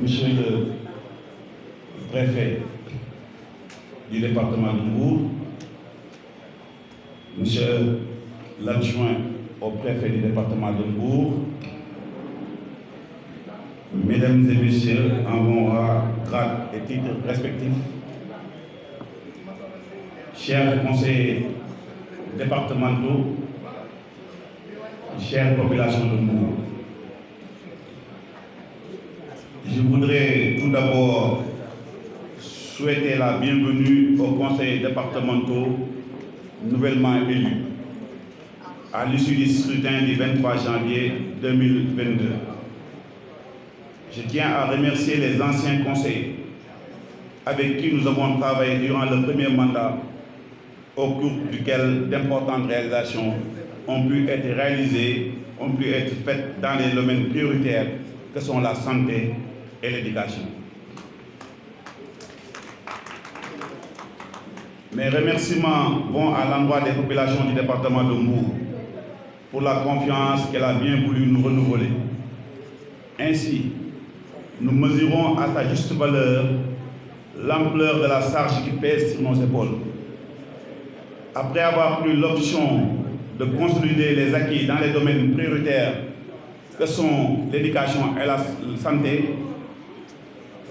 Monsieur le préfet du département de Mbour, Monsieur l'adjoint au préfet du département de Mbour, Mesdames et Messieurs en vos rangs, grades et titres respectifs, chers conseillers départementaux, chère population de Mbour, je voudrais tout d'abord souhaiter la bienvenue aux conseillers départementaux nouvellement élus à l'issue du scrutin du 23 janvier 2022. Je tiens à remercier les anciens conseillers avec qui nous avons travaillé durant le premier mandat, au cours duquel d'importantes réalisations ont pu être réalisées, ont pu être faites dans les domaines prioritaires que sont la santé et l'éducation. Mes remerciements vont à l'endroit des populations du département de Mbour pour la confiance qu'elle a bien voulu nous renouveler. Ainsi, nous mesurons à sa juste valeur l'ampleur de la charge qui pèse sur nos épaules. Après avoir pris l'option de consolider les acquis dans les domaines prioritaires que sont l'éducation et la santé,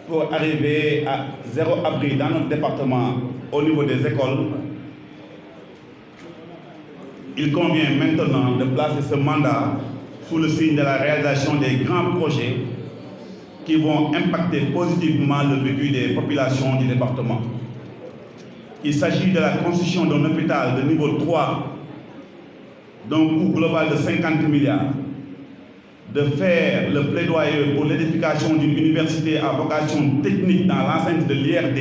pour arriver à zéro abri dans notre département au niveau des écoles, il convient maintenant de placer ce mandat sous le signe de la réalisation des grands projets qui vont impacter positivement le vécu des populations du département. Il s'agit de la construction d'un hôpital de niveau 3 d'un coût global de 50 milliards, de faire le plaidoyer pour l'édification d'une université à vocation technique dans l'enceinte de l'IRD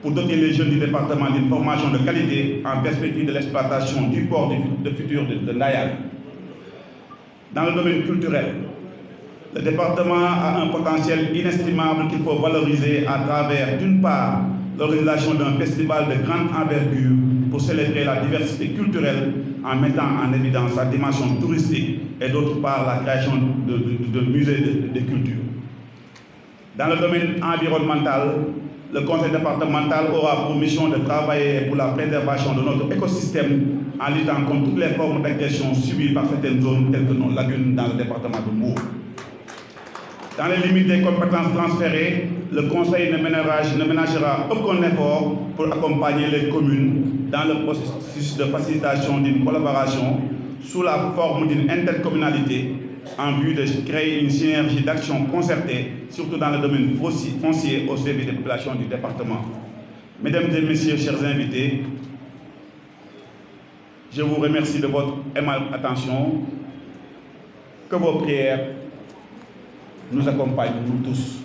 pour doter les jeunes du département d'une formation de qualité en perspective de l'exploitation du port de futur de Ndayane. Dans le domaine culturel, le département a un potentiel inestimable qu'il faut valoriser à travers, d'une part, l'organisation d'un festival de grande envergure pour célébrer la diversité culturelle en mettant en évidence sa dimension touristique et d'autre part la création de musées de culture. Dans le domaine environnemental, le conseil départemental aura pour mission de travailler pour la préservation de notre écosystème en luttant contre toutes les formes d'agression subies par certaines zones telles que nos lagunes dans le département de Mbour. Dans les limites des compétences transférées, le Conseil ne ménagera aucun effort pour accompagner les communes dans le processus de facilitation d'une collaboration sous la forme d'une intercommunalité en vue de créer une synergie d'action concertée, surtout dans le domaine foncier au service des populations du département. Mesdames et Messieurs, chers invités, je vous remercie de votre aimable attention. Que vos prières nous accompagnent, nous tous.